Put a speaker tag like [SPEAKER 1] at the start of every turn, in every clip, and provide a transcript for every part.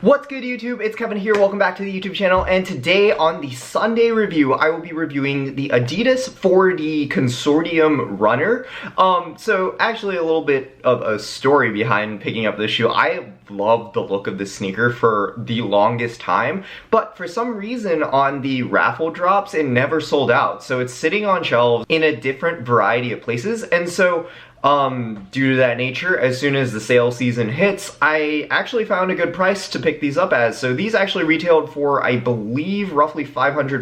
[SPEAKER 1] What's good, YouTube? It's Kevin here. Welcome back to the YouTube channel, and today on the Sunday review I will be reviewing the Adidas 4D Consortium runner. So actually a little bit of a story behind picking up this shoe. I loved the look of this sneaker for the longest time, but for some reason on the raffle drops it never sold out. So it's sitting on shelves in a different variety of places, and so due to that nature, as soon as the sale season hits, I actually found a good price to pick these up as. So these actually retailed for, I believe, roughly $535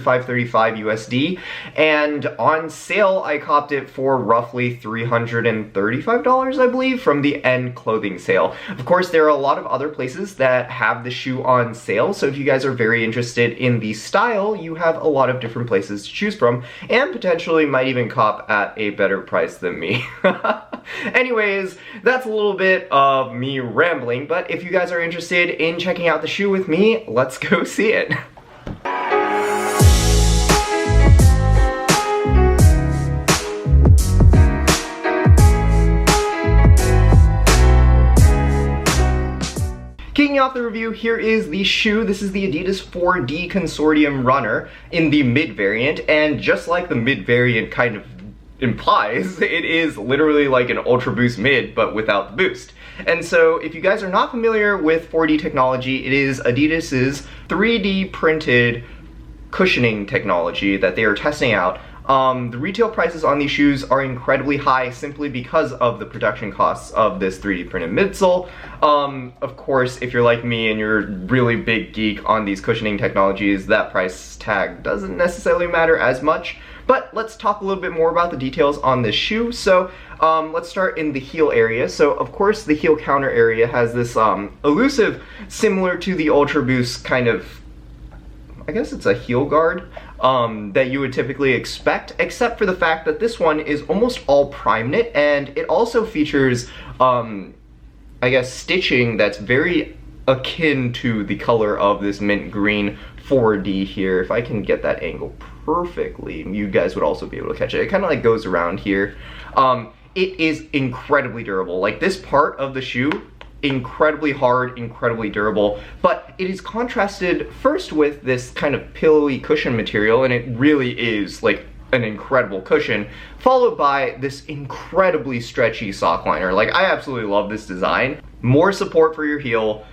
[SPEAKER 1] USD, and on sale I copped it for roughly $335, I believe, from the end clothing sale. Of course, there are a lot of other places that have the shoe on sale, so if you guys are very interested in the style, you have a lot of different places to choose from, and potentially might even cop at a better price than me. Anyways, that's a little bit of me rambling, but if you guys are interested in checking out the shoe with me, let's go see it. Kicking off the review, here is the shoe. This is the Adidas 4D Consortium runner in the mid variant, and just like the mid variant kind of implies, it is literally like an Ultra Boost mid, but without the boost. And so if you guys are not familiar with 4D technology, it is Adidas's 3D printed cushioning technology that they are testing out. The retail prices on these shoes are incredibly high simply because of the production costs of this 3D printed midsole. Of course, if you're like me and you're a really big geek on these cushioning technologies, that price tag doesn't necessarily matter as much. But let's talk a little bit more about the details on this shoe. So let's start in the heel area. So of course the heel counter area has this elusive, similar to the Ultra Boost kind of, I guess it's a heel guard that you would typically expect, except for the fact that this one is almost all prime knit, and it also features, I guess, stitching that's very akin to the color of this mint green 4D here. If I can get that angle perfectly, you guys would also be able to catch it. It kind of like goes around here. It is incredibly durable. Like, this part of the shoe, incredibly hard, incredibly durable, but it is contrasted first with this kind of pillowy cushion material, and it really is like an incredible cushion, followed by this incredibly stretchy sock liner. Like, I absolutely love this design. More support for your heel,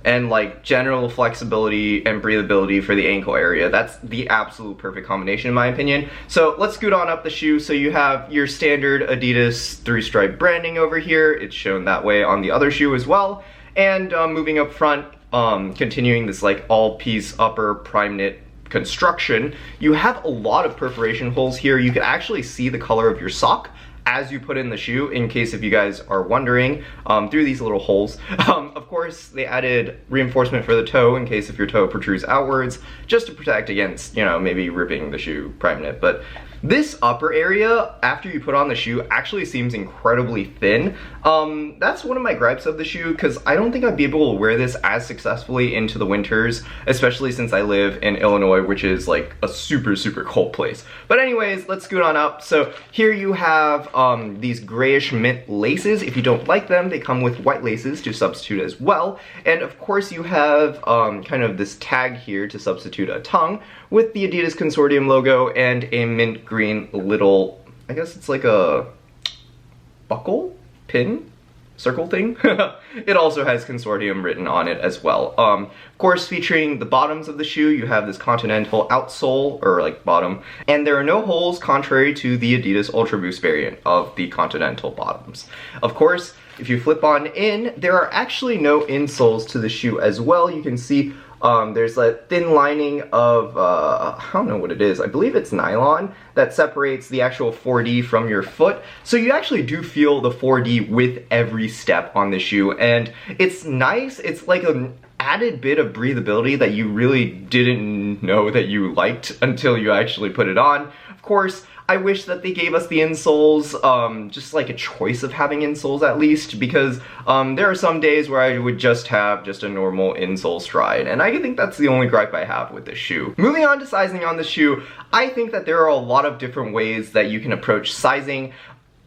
[SPEAKER 1] and like general flexibility and breathability for the ankle area. That's the absolute perfect combination in my opinion. So let's scoot on up the shoe. So you have your standard Adidas 3-stripe branding over here. It's shown that way on the other shoe as well. And moving up front, continuing this like all-piece upper prime knit construction, you have a lot of perforation holes here. You can actually see the color of your sock as you put in the shoe, in case if you guys are wondering, through these little holes. Of course, they added reinforcement for the toe in case if your toe protrudes outwards, just to protect against, you know, maybe ripping the shoe prime knit. But this upper area, after you put on the shoe, actually seems incredibly thin. That's one of my gripes of the shoe, because I don't think I'd be able to wear this as successfully into the winters, especially since I live in Illinois, which is like a super, super cold place. But anyways, let's scoot on up. So here you have these grayish mint laces. If you don't like them, they come with white laces to substitute as well. And of course you have kind of this tag here to substitute a tongue with the Adidas Consortium logo and a mint green little, I guess it's like a buckle, pin, circle thing. It also has Consortium written on it as well. Of course, featuring the bottoms of the shoe, you have this Continental outsole, or like bottom, and there are no holes contrary to the Adidas Ultra Boost variant of the Continental bottoms. Of course, if you flip on in, there are actually no insoles to the shoe as well. You can see there's a thin lining of, I don't know what it is, I believe it's nylon, that separates the actual 4D from your foot. So you actually do feel the 4D with every step on the shoe, and it's nice. It's like an added bit of breathability that you really didn't know that you liked until you actually put it on. Of course, I wish that they gave us the insoles, just like a choice of having insoles at least, because there are some days where I would just have just a normal insole stride, and I think that's the only gripe I have with this shoe. Moving on to sizing on the shoe, I think that there are a lot of different ways that you can approach sizing.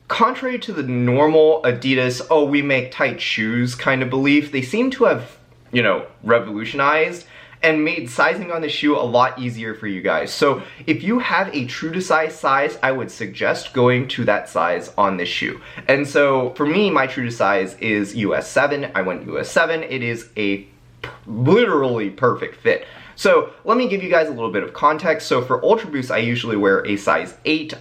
[SPEAKER 1] Contrary to the normal Adidas, oh, we make tight shoes kind of belief, they seem to have you know, revolutionized and made sizing on the shoe a lot easier for you guys. So if you have a true to size, I would suggest going to that size on this shoe. And so for me, my true to size is US 7. I went US 7. It is a literally perfect fit. So let me give you guys a little bit of context. So for Ultra Boost, I usually wear a size 8,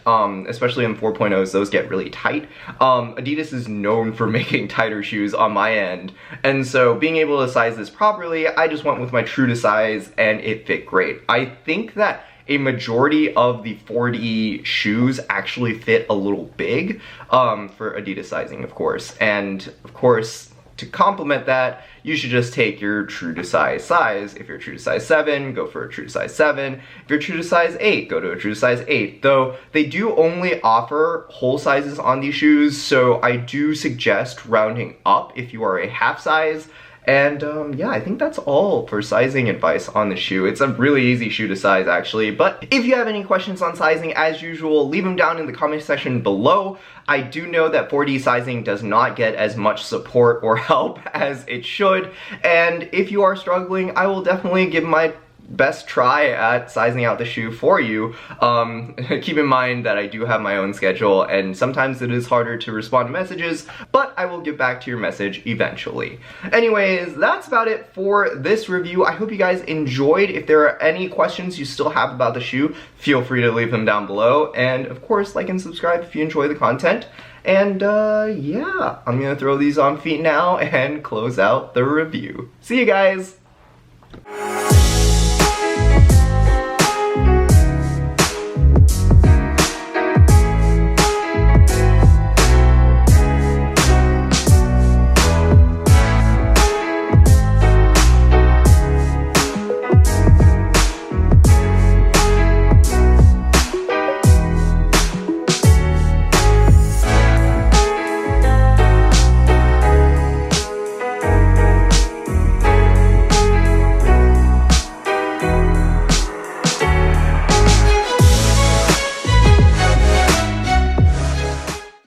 [SPEAKER 1] especially in 4.0s, those get really tight. Adidas is known for making tighter shoes on my end. And so being able to size this properly, I just went with my true to size and it fit great. I think that a majority of the 4D shoes actually fit a little big for Adidas sizing, of course. And of course, to complement that, you should just take your true to size. If you're true to size 7, go for a true to size 7. If you're true to size 8, go to a true to size 8. Though they do only offer whole sizes on these shoes, so I do suggest rounding up if you are a half size. And yeah, I think that's all for sizing advice on the shoe. It's a really easy shoe to size actually, but if you have any questions on sizing, as usual, leave them down in the comment section below. I do know that 4D sizing does not get as much support or help as it should, and if you are struggling, I will definitely give my best try at sizing out the shoe for you. Keep in mind that I do have my own schedule and sometimes it is harder to respond to messages, but I will get back to your message eventually. Anyways, that's about it for this review. I hope you guys enjoyed. If there are any questions you still have about the shoe, feel free to leave them down below, and of course like and subscribe if you enjoy the content. And yeah, I'm gonna throw these on feet now and close out the review. See you guys!